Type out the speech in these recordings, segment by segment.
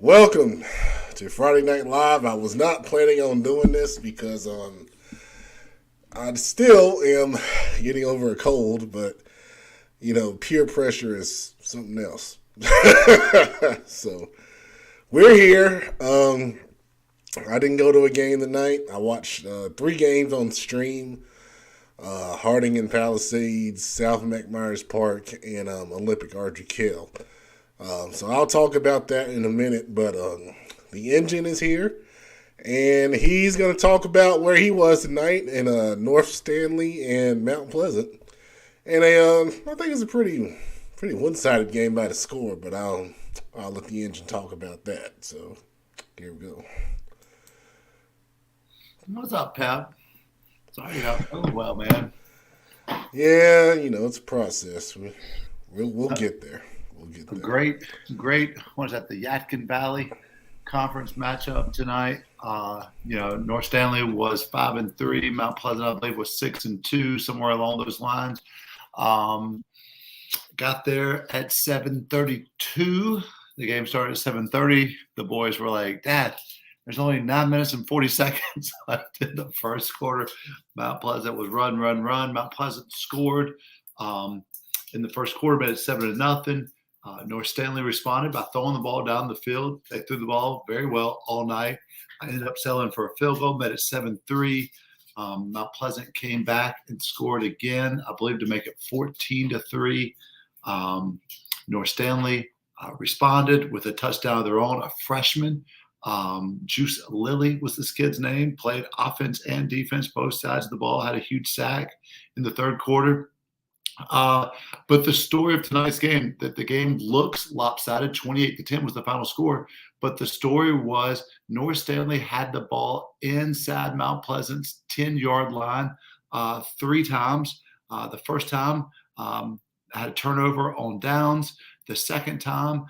Welcome to Friday Night Live. I was not planning on doing this because I still am getting over a cold, but peer pressure is something else. So we're here. I didn't go to a game tonight. I watched three games on stream: Harding and Palisades, South McMyers Park, and Olympic Archery Kill. So I'll talk about that in a minute, but the engine is here, and he's going to talk about where he was tonight in North Stanley and Mount Pleasant. And I think it's a pretty one-sided game by the score, but I'll let the engine talk about that. So here we go. What's up, Pep? Sorry you're not feeling well, man. Yeah, it's a process. We'll get there. We'll get there. Great. What is that? The Yadkin Valley Conference matchup tonight. North Stanley was 5-3. Mount Pleasant, I believe, was 6-2, somewhere along those lines. Got there at 7:32. The game started at 7:30. The boys were like, "Dad, there's only 9 minutes and 40 seconds left in the first quarter." Mount Pleasant was run. Mount Pleasant scored in the first quarter, made it 7-0. North Stanley responded by throwing the ball down the field. They threw the ball very well all night. I ended up settling for a field goal, made it 7-3. Mount Pleasant came back and scored again, I believe, to make it 14-3. North Stanley responded with a touchdown of their own, a freshman. Juice Lilly was this kid's name, played offense and defense, both sides of the ball, had a huge sack in the third quarter. But the story of tonight's game, that the game looks lopsided, 28-10 was the final score, but the story was North Stanley had the ball inside Mount Pleasant's 10-yard line three times. The first time had a turnover on downs. The second time,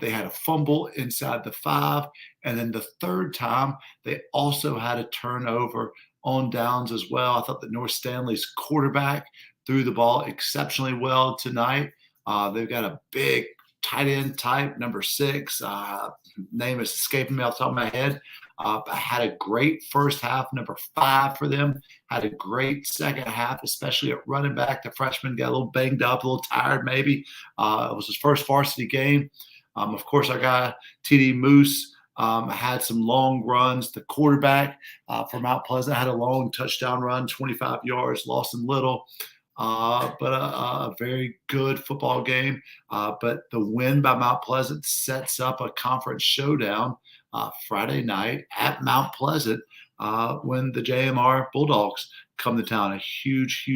they had a fumble inside the 5. And then the third time, they also had a turnover on downs as well. I thought that North Stanley's quarterback threw the ball exceptionally well tonight. They've got a big tight end type, number 6. Name is escaping me off the top of my head. Had a great first half, number 5 for them. Had a great second half, especially at running back. The freshman got a little banged up, a little tired maybe. It was his first varsity game. Of course, our guy, TD Moose, had some long runs. The quarterback from Mount Pleasant had a long touchdown run, 25 yards, Lawson Little. But a very good football game. But the win by Mount Pleasant sets up a conference showdown Friday night at Mount Pleasant when the JMR Bulldogs come to town. A huge,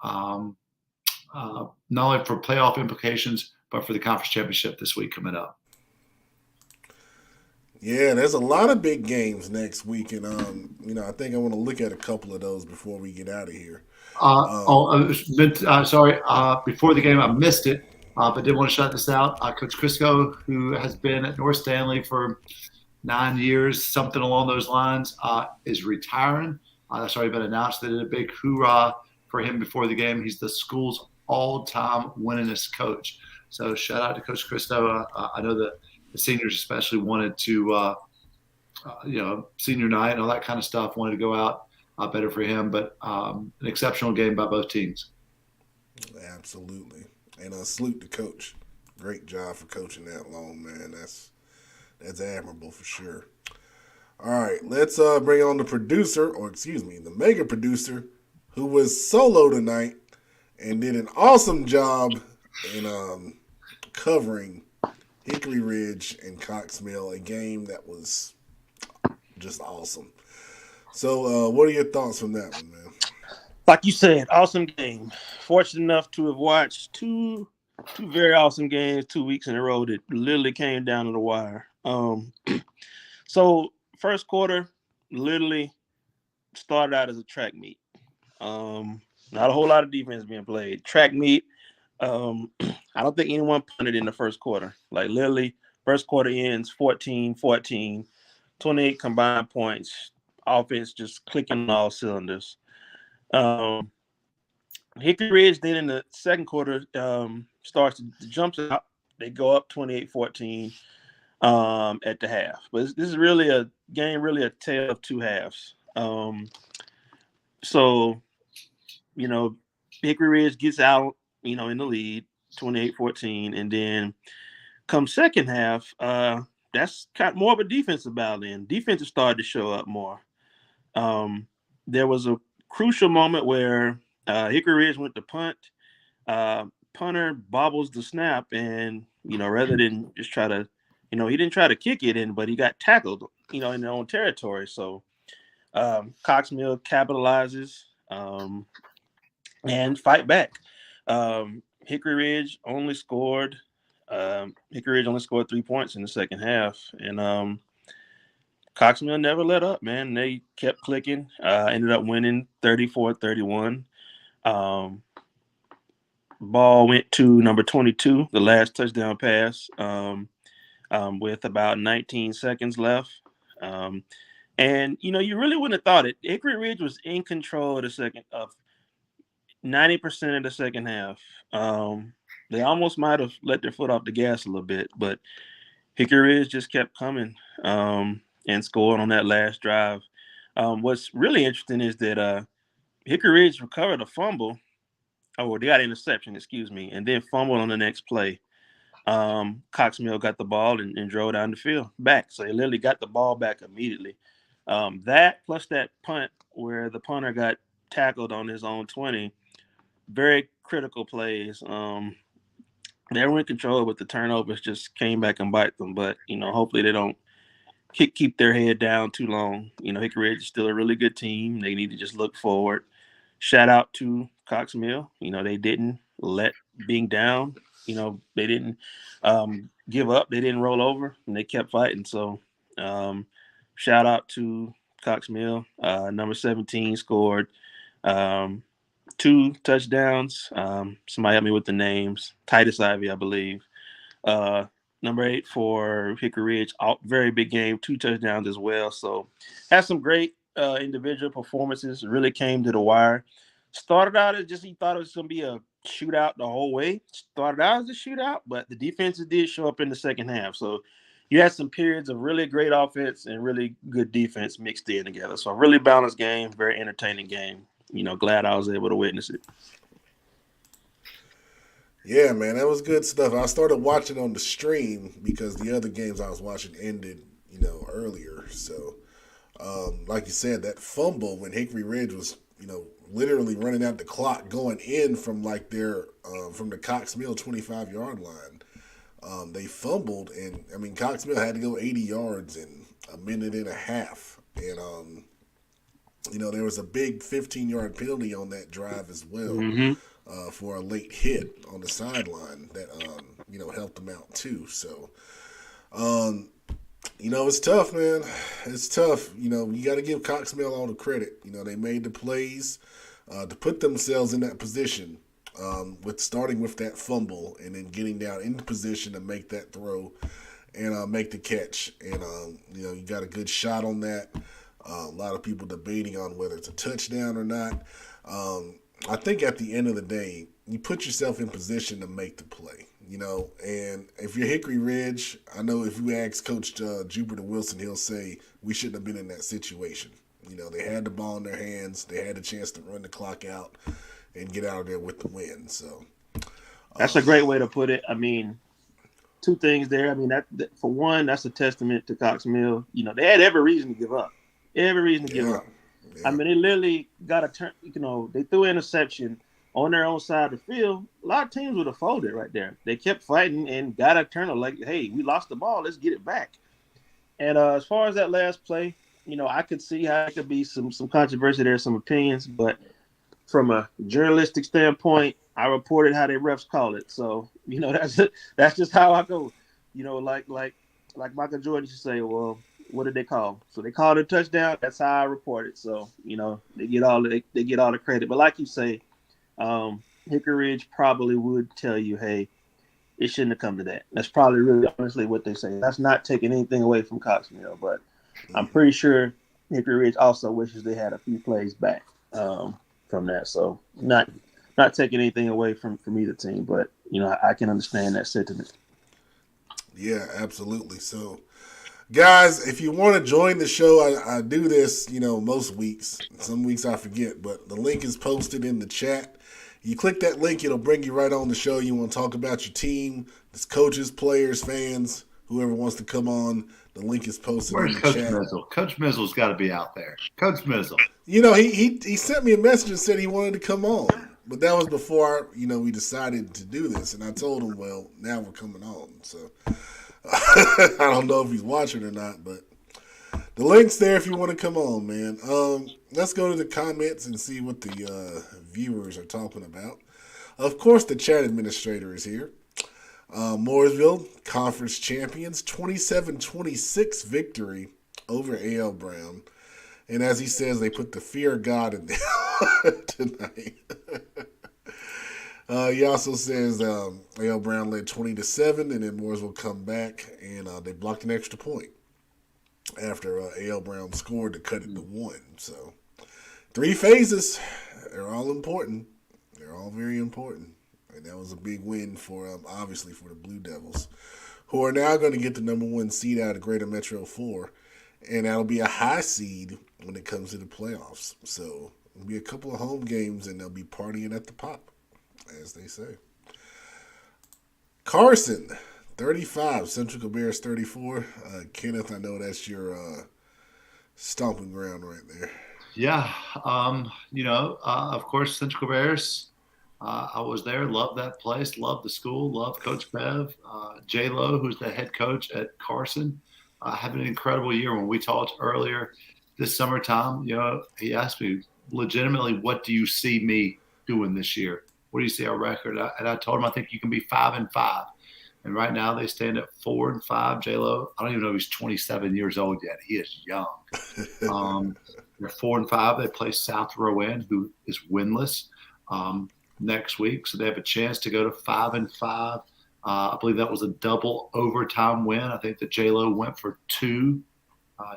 not only for playoff implications, but for the conference championship this week coming up. Yeah, there's a lot of big games next week, and I think I want to look at a couple of those before we get out of here. Sorry. Before the game, I missed it, but did want to shout this out. Coach Crisco, who has been at North Stanley for 9 years, something along those lines, is retiring. That's already been announced. They did a big hoorah for him before the game. He's the school's all-time winningest coach. So shout out to Coach Crisco. I know that the seniors especially wanted to, senior night and all that kind of stuff, wanted to go out better for him, but an exceptional game by both teams. Absolutely. And salute the coach. Great job for coaching that long, man. That's admirable for sure. All right, let's bring on the mega producer, who was solo tonight and did an awesome job in covering Hickory Ridge and Cox Mill, a game that was just awesome. So, what are your thoughts on that one, man? Like you said, awesome game. Fortunate enough to have watched two very awesome games 2 weeks in a row that literally came down to the wire. So first quarter literally started out as a track meet. Not a whole lot of defense being played. Track meet. I don't think anyone punted in the first quarter. Like literally, first quarter ends 14-14, 28 combined points. Offense just clicking on all cylinders. Hickory Ridge then in the second quarter starts to jump out. They go up 28-14. at the half. But this is really a game, really a tale of two halves. So, you know, Hickory Ridge gets out, in the lead, 28-14, and then come second half, that's kind of more of a defensive battle. Then defensive started to show up more. There was a crucial moment where Hickory Ridge went to punt. Punter bobbles the snap, and rather than just try to, he didn't try to kick it in, but he got tackled, in their own territory. So Cox Mill capitalizes and fight back. Hickory Ridge only scored. Hickory Ridge only scored 3 points in the second half, and Cox Mill never let up. Man, they kept clicking. Ended up winning 34-31. Ball went to number 22, the last touchdown pass, with about 19 seconds left. And you really wouldn't have thought it. Hickory Ridge was in control of 90% of the second half. They almost might have let their foot off the gas a little bit, but Hickory Ridge just kept coming and scored on that last drive. What's really interesting is that Hickory Ridge recovered a fumble. Oh, they got an interception, excuse me, and then fumbled on the next play. Cox Mill got the ball and drove down the field back. So they literally got the ball back immediately. That plus that punt where the punter got tackled on his own 20, very critical plays. They were in control, but the turnovers just came back and bite them. But, hopefully they don't keep their head down too long. Hickory Ridge is still a really good team. They need to just look forward. Shout out to Cox Mill. They didn't let being down. They didn't give up. They didn't roll over, and they kept fighting. So shout out to Cox Mill. Number 17 scored 2 touchdowns. Somebody help me with the names. Titus Ivy, I believe. Number 8 for Hickory Ridge. Very big game. 2 touchdowns as well. So had some great individual performances. Really came to the wire. Started out as he thought it was going to be a shootout the whole way. Started out as a shootout, but the defenses did show up in the second half. So you had some periods of really great offense and really good defense mixed in together. So a really balanced game, very entertaining game. Glad I was able to witness it. Yeah, man, that was good stuff. I started watching on the stream because the other games I was watching ended, earlier. So, like you said, that fumble when Hickory Ridge was, literally running out the clock, going in from from the Cox Mill 25-yard line. They fumbled, and Cox Mill had to go 80 yards in a minute and a half, and there was a big 15-yard penalty on that drive as well. Mm-hmm. For a late hit on the sideline that helped them out too. So, it's tough, man. It's tough. You got to give Cox Mill all the credit. They made the plays to put themselves in that position, with starting with that fumble and then getting down into position to make that throw and make the catch. And you got a good shot on that. A lot of people debating on whether it's a touchdown or not. I think at the end of the day, you put yourself in position to make the play, and if you're Hickory Ridge, I know if you ask Coach Jupiter Wilson, he'll say we shouldn't have been in that situation. They had the ball in their hands. They had the chance to run the clock out and get out of there with the win. So that's a great way to put it. 2 things there. That for one, that's a testament to Cox Mill. They had every reason to give up. Every reason to give up. Yeah. They literally got a turn. They threw an interception on their own side of the field. A lot of teams would have folded right there. They kept fighting and got a turnover. Like, hey, we lost the ball. Let's get it back. And as far as that last play, I could see how it could be some controversy there, some opinions. But from a journalistic standpoint, I reported how they refs call it. So that's just how I go. Like Michael Jordan used to say, well, what did they call? So they called it a touchdown. That's how I report it. So they get all the credit. But like you say, Hickory Ridge probably would tell you, hey, it shouldn't have come to that. That's probably really honestly what they say. That's not taking anything away from Cox Mill, but I'm pretty sure Hickory Ridge also wishes they had a few plays back from that. So not taking anything away from either team, but I can understand that sentiment. Yeah, absolutely. So, guys, if you want to join the show, I do this, most weeks. Some weeks I forget, but the link is posted in the chat. You click that link, it'll bring you right on the show. You want to talk about your team, it's coaches, players, fans, whoever wants to come on. The link is posted Where's in the Coach chat. Mizzle? Coach Mizzle's got to be out there. Coach Mizzle. He sent me a message and said he wanted to come on. But that was before, we decided to do this. And I told him, well, now we're coming on. So I don't know if he's watching or not, but the link's there if you want to come on, man. Let's go to the comments and see what the viewers are talking about. Of course, the chat administrator is here. Mooresville, conference champions, 27-26 victory over A.L. Brown. And as he says, they put the fear of God in there tonight. He also says A.L. Brown led 20-7, and then Mooresville come back, and they blocked an extra point after A.L. Brown scored to cut it to 1. So 3 phases. They're all important. They're all very important. And that was a big win for, obviously, for the Blue Devils, who are now going to get the number 1 seed out of Greater Metro 4. And that'll be a high seed when it comes to the playoffs. So it'll be a couple of home games, and they'll be partying at the pop, as they say. Carson, 35. Central Cabarrus, 34. Kenneth, I know that's your stomping ground right there. Yeah. Of course, Central Cabarrus. I was there, loved that place, loved the school, loved Coach Bev. J-Lo, who's the head coach at Carson, having an incredible year. When we talked earlier this summertime, he asked me legitimately, what do you see me doing this year? What do you see our record? And I told him, I think you can be 5-5. And right now they stand at 4-5. J-Lo, I don't even know if he's 27 years old yet. He is young. They're 4-5. They play South Rowan, who is winless. Next week, so they have a chance to go to 5-5. I believe that was a double overtime win. I think that J-Lo went for 2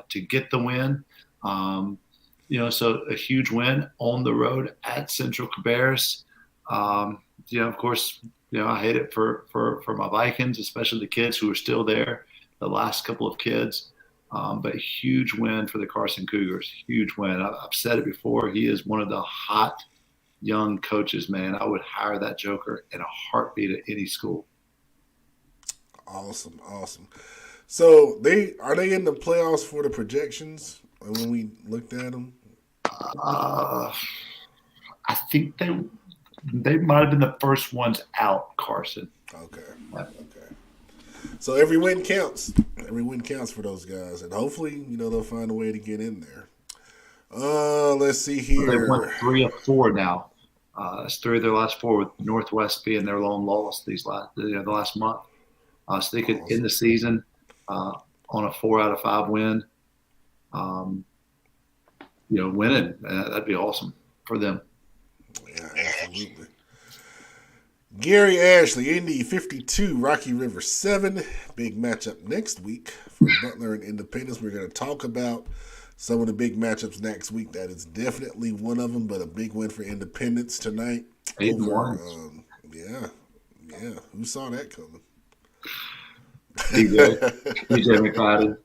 to get the win. So a huge win on the road at Central Cabarrus. Of course, I hate it for my Vikings, especially the kids who are still there, the last couple of kids. But huge win for the Carson Cougars. Huge win. I've said it before. He is one of the hot young coaches, man. I would hire that joker in a heartbeat at any school. Awesome. So are they in the playoffs for the projections when we looked at them? I think they might have been the first ones out, Carson. Okay. So every win counts. Every win counts for those guys, and hopefully, they'll find a way to get in there. Let's see here. They went 3 of 4 now. It's 3 of their last 4, with Northwest being their lone loss the last month. So they could end the season on a 4 out of 5 win. Winning. That'd be awesome for them. Yeah, absolutely. Gary Ashley, Indy 52, Rocky River 7. Big matchup next week for Butler and Independence. We're going to talk about some of the big matchups next week. That is definitely one of them, but a big win for Independence tonight. 8-1. Yeah. Who saw that coming? DJ McFadden.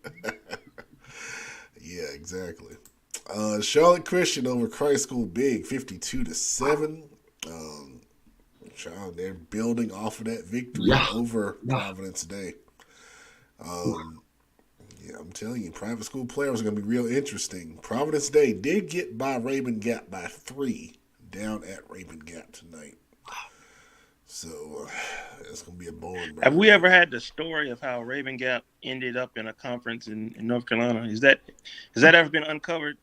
Yeah, exactly. Charlotte Christian over Christ School Big, 52-7. They're building off of that victory over Providence Day. I'm telling you, private school players are going to be real interesting. Providence Day did get by Raven Gap by 3 down at Raven Gap tonight. So it's going to be a boring. Have we ever had the story of how Raven Gap ended up in a conference in North Carolina? Has that ever been uncovered?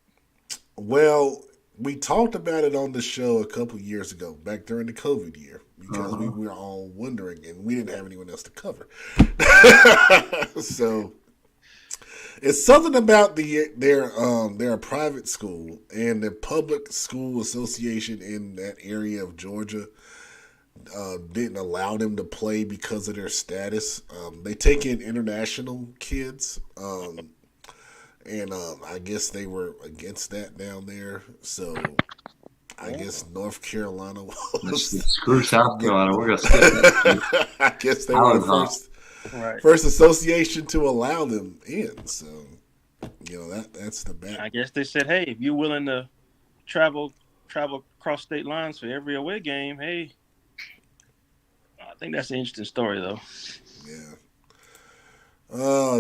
Well, we talked about it on the show a couple years ago, back during the COVID year, because we were all wondering, and we didn't have anyone else to cover. So it's something about their private school and the public school association in that area of Georgia didn't allow them to play because of their status. They take in international kids, and I guess they were against that down there. So I guess North Carolina was. Screw South Carolina. We're gonna skip that. I guess they were the first. Right. first association to allow them in. So, that's the bet. I guess they said, hey, if you're willing to travel across state lines for every away game, hey, I think that's an interesting story though. Yeah.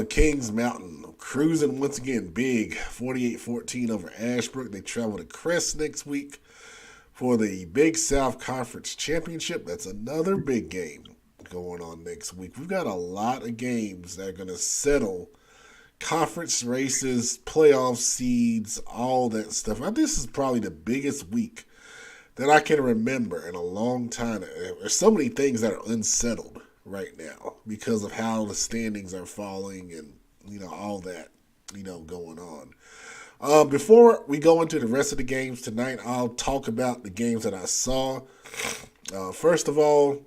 Kings Mountain cruising once again big, 48-14 over Ashbrook. They travel to Crest next week for the Big South Conference Championship. That's another big game going on next week. We've got a lot of games that are going to settle conference races, playoff seeds, all that stuff. I think this is probably the biggest week that I can remember in a long time. There's so many things that are unsettled right now because of how the standings are falling and all that going on. Before we go into the rest of the games tonight, I'll talk about the games that I saw. First of all,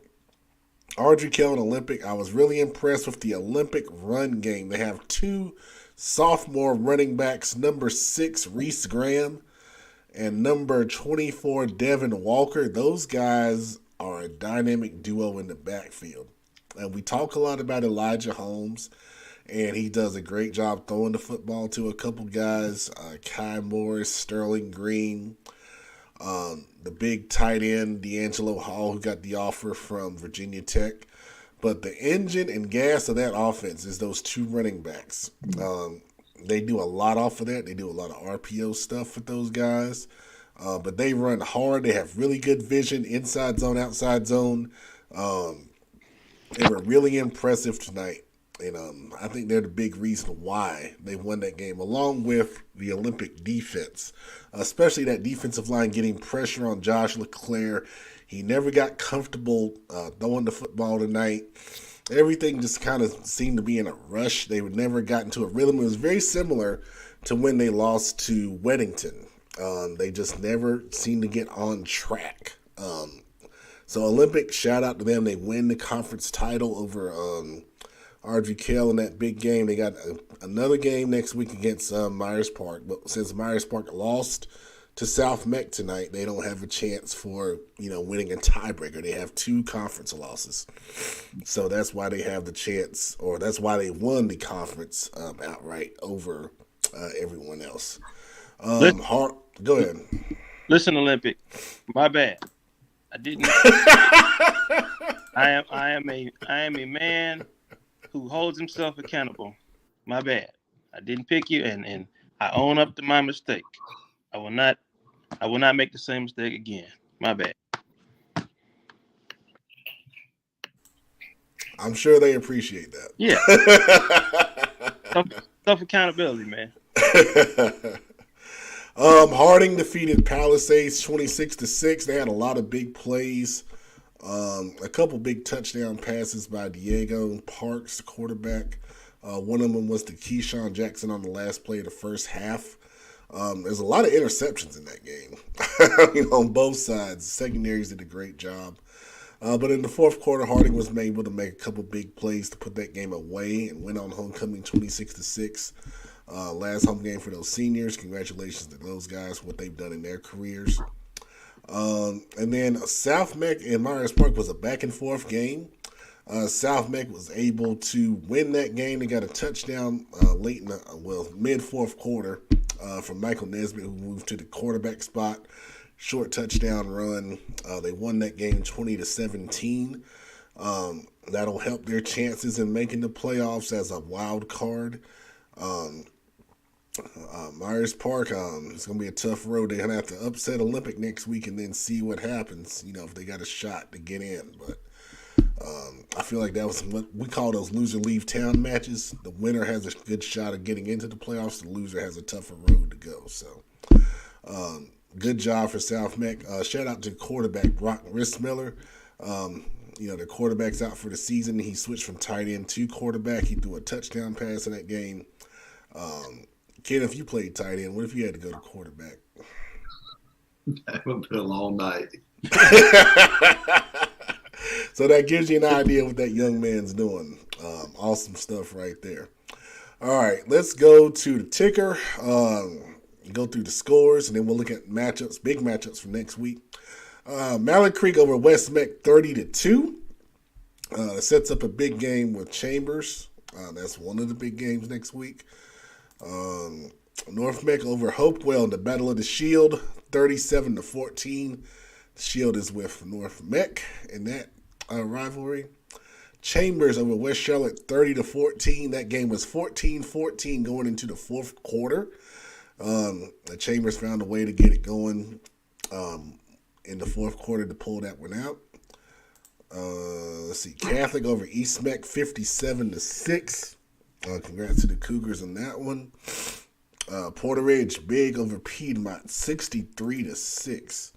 Audrey Kell and Olympic. I was really impressed with the Olympic run game. They have two sophomore running backs, number 6 Reese Graham and number 24 Devin Walker. Those guys are a dynamic duo in the backfield. And we talk a lot about Elijah Holmes, and he does a great job throwing the football to a couple guys, Kai Morris, Sterling Green, the big tight end, D'Angelo Hall, who got the offer from Virginia Tech. But the engine and gas of that offense is those two running backs. They do a lot off of that. They do a lot of RPO stuff with those guys. But they run hard. They have really good vision, inside zone, outside zone. They were really impressive tonight. And I think they're the big reason why they won that game, along with the Olympic defense, especially that defensive line getting pressure on Josh LeClaire. He never got comfortable throwing the football tonight. Everything just kind of seemed to be in a rush. They would never got into a rhythm. It was very similar to when they lost to Weddington. They just never seemed to get on track. So Olympic, shout out to them. They win the conference title over Audrey Kell in that big game. They got another game next week against Myers Park. But since Myers Park lost to South Meck tonight, they don't have a chance for winning a tiebreaker. They have 2 conference losses. So that's why they have the chance, or that's why they won the conference outright over everyone else. Go ahead. Listen, Olympic, my bad. I didn't. I am a man who holds himself accountable. My bad. I didn't pick you, and I own up to my mistake. I will not make the same mistake again. My bad. I'm sure they appreciate that. Yeah. Self accountability, man. Harding defeated Palisades 26-6. They had a lot of big plays. A couple big touchdown passes by Diego Parks, the quarterback. One of them was to Keyshawn Jackson on the last play of the first half. There's a lot of interceptions in that game on both sides. The secondaries did a great job. But in the fourth quarter, Harding was able to make a couple big plays to put that game away and went on homecoming 26-6. Last home game for those seniors. Congratulations to those guys for what they've done in their careers. And then South Meck and Myers Park was a back and forth game. South Meck was able to win that game. They got a touchdown late in mid fourth quarter from Michael Nesbitt, who moved to the quarterback spot. Short touchdown run. They won that game 20-17. That'll help their chances in making the playoffs as a wild card. Myers Park, it's going to be a tough road. They're going to have to upset Olympic next week and then see what happens, if they got a shot to get in. But I feel like that was what we call those loser leave town matches. The winner has a good shot of getting into the playoffs. The loser has a tougher road to go. So good job for South Meck. Shout out to quarterback Brock Rissmiller. The quarterback's out for the season. He switched from tight end to quarterback. He threw a touchdown pass in that game. Ken, if you played tight end, what if you had to go to quarterback? That would have been a long night. So that gives you an idea what that young man's doing. Awesome stuff right there. All right, let's go to the ticker. Go through the scores, and then we'll look at matchups, big matchups for next week. Mallard Creek over West Meck 30-2. It sets up a big game with Chambers. That's one of the big games next week. North Mech over Hopewell in the Battle of the Shield, 37-14. The Shield is with North Mech in that rivalry. Chambers over West Charlotte, 30-14. That game was 14-14 going into the fourth quarter. The Chambers found a way to get it going in the fourth quarter to pull that one out. Let's see, Catholic over East Mech, 57-6. Congrats to the Cougars on that one. Porter Ridge big over Piedmont, 63-6.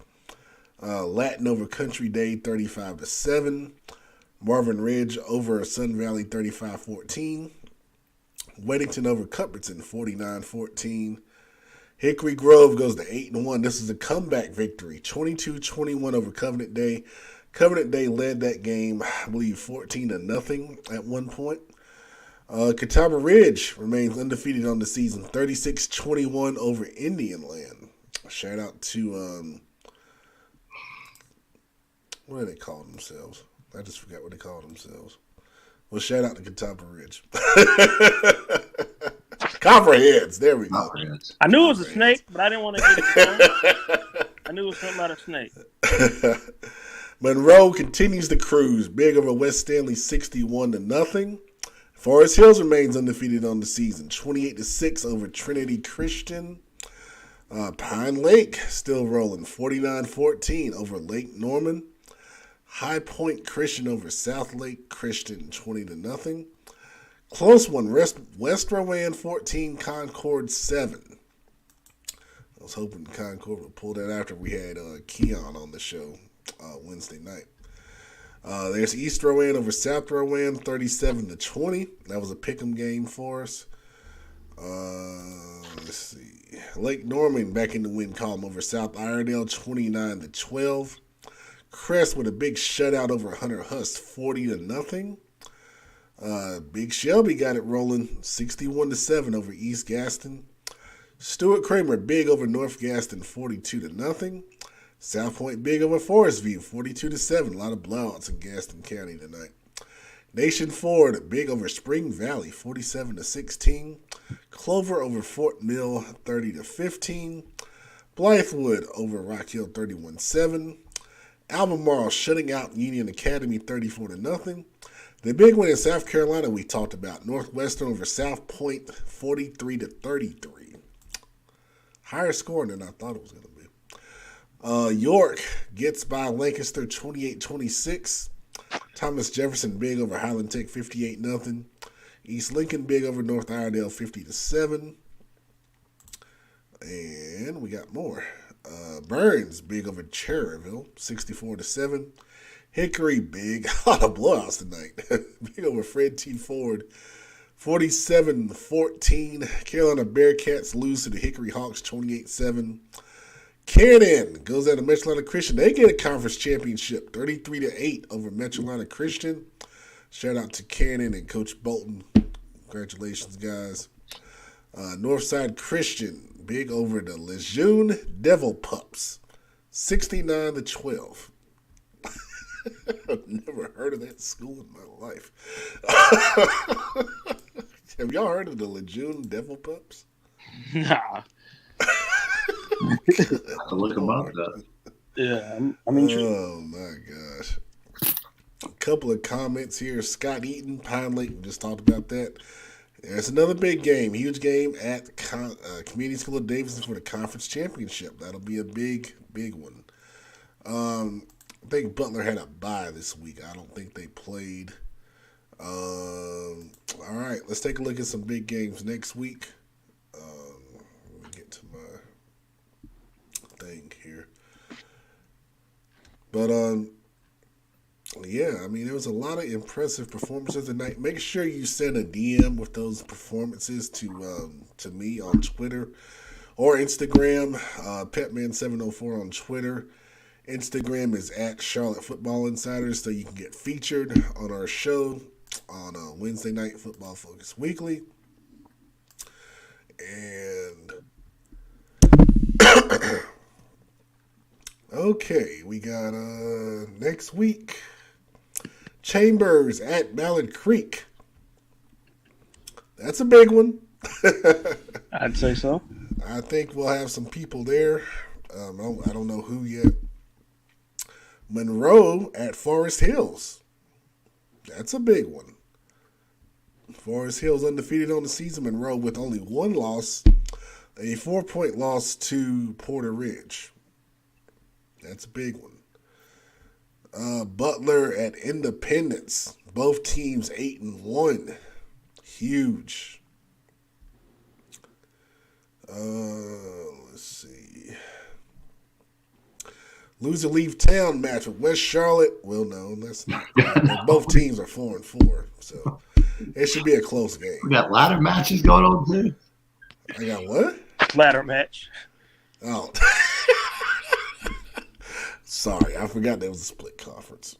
Latin over Country Day, 35-7. Marvin Ridge over Sun Valley, 35-14. Weddington over Cuthbertson, 49-14. Hickory Grove goes to 8-1. This is a comeback victory, 22-21 over Covenant Day. Covenant Day led that game, I believe, 14-0 at one point. Catawba Ridge remains undefeated on the season, 36-21 over Indian Land. Shout out to, what do they call themselves? I just forgot what they call themselves. Well, shout out to Catawba Ridge. Copperheads, there we go. Copperheads. I knew it was a snake, but I didn't want to get it wrong. I knew it was something about a snake. Monroe continues the cruise, big over West Stanley, 61-0. Forest Hills remains undefeated on the season, 28-6 over Trinity Christian. Pine Lake still rolling, 49-14 over Lake Norman. High Point Christian over South Lake Christian, 20-0. Close one, West Rowan 14, Concord 7. I was hoping Concord would pull that after we had Keon on the show Wednesday night. There's East Rowan over South Rowan, 37-20. That was a pick'em game for us. Let's see. Lake Norman back in the win column over South Iredale, 29-12. Crest with a big shutout over Hunter Huss, 40-0. Big Shelby got it rolling, 61-7 over East Gaston. Stuart Kramer big over North Gaston, 42-0. South Point big over Forest View, 42-7. A lot of blowouts in Gaston County tonight. Nation Ford big over Spring Valley, 47-16. Clover over Fort Mill, 30-15. Blythewood over Rock Hill, 31-7. Albemarle shutting out Union Academy, 34-0. The big one in South Carolina we talked about, Northwestern over South Point, 43-33. Higher scoring than I thought it was going to be. York gets by Lancaster, 28-26. Thomas Jefferson big over Highland Tech, 58-0. East Lincoln big over North Iredale, 50-7. And we got more. Burns big over Cherryville, 64-7. Hickory big, a lot of blowouts tonight. Big over Fred T. Ford, 47-14. Carolina Bearcats lose to the Hickory Hawks, 28-7. Cannon goes out to Metro Christian. They get a conference championship, 33-8 over Metro Christian. Shout out to Cannon and Coach Bolton. Congratulations, guys. Northside Christian big over the Lejeune Devil Pups, 69-12. I've never heard of that school in my life. Have y'all heard of the Lejeune Devil Pups? Nah. I have to look about that. Yeah, I mean. Oh my gosh. A couple of comments here. Scott Eaton, Pine Lake, we just talked about that. There's another big game, huge game at Community School of Davidson for the conference championship. That'll be a big, big one. I think Butler had a bye this week. I don't think they played. All right, let's take a look at some big games next week. Let me get to my thing here. But yeah, I mean, there was a lot of impressive performances tonight. Make sure you send a DM with those performances to me on Twitter or Instagram. Petman704 on Twitter. Instagram is at Charlotte Football Insiders, so you can get featured on our show on Wednesday night Football Focus Weekly. And okay, we got next week. Chambers at Ballard Creek. That's a big one. I'd say so. I think we'll have some people there. I don't know who yet. Monroe at Forest Hills. That's a big one. Forest Hills undefeated on the season. Monroe with only one loss, a 4-point loss to Porter Ridge. That's a big one. Butler at Independence. Both teams 8-1. Huge. Let's see. Loser leave town match with West Charlotte. Well, no, that's not. Both teams are 4-4, so it should be a close game. We got ladder matches going on too. I got what? Ladder match. Oh. Sorry, I forgot there was a split conference.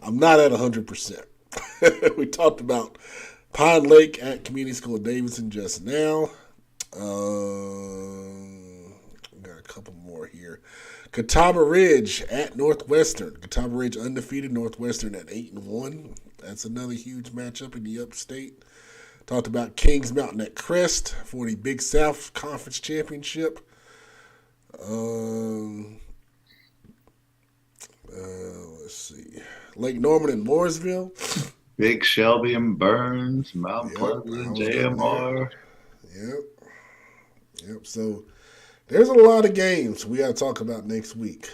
I'm not at 100%. We talked about Pine Lake at Community School of Davidson just now. Got a couple more here. Catawba Ridge at Northwestern. Catawba Ridge undefeated, Northwestern at 8-1. That's another huge matchup in the upstate. Talked about Kings Mountain at Crest for the Big South Conference Championship. Let's see. Lake Norman and Mooresville. Big Shelby and Burns, Mount Pleasant, JMR. Yep. So there's a lot of games we got to talk about next week.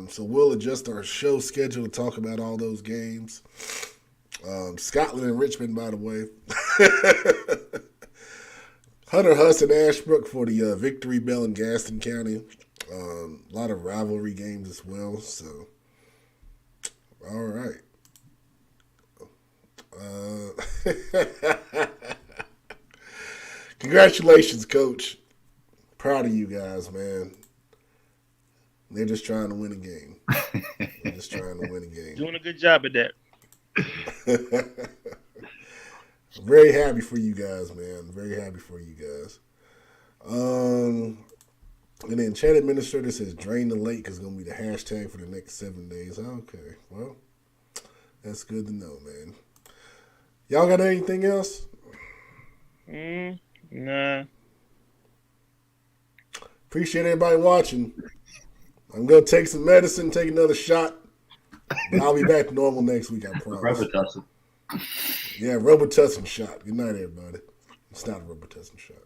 So we'll adjust our show schedule to talk about all those games. Scotland and Richmond, by the way. Hunter Huss and Ashbrook for the Victory Bell in Gaston County. A lot of rivalry games as well. So, all right. Congratulations, Coach. Proud of you guys, man. They're just trying to win a game. Doing a good job at that. I'm very happy for you guys, man. Very happy for you guys. And then chat administrator says drain the lake is going to be the hashtag for the next 7 days. Okay, well, that's good to know, man. Y'all got anything else? Nah. Appreciate everybody watching. I'm going to take some medicine, take another shot. But I'll be back to normal next week, I promise. Robitussin. Yeah, Robitussin shot. Good night, everybody. It's not a Robitussin shot.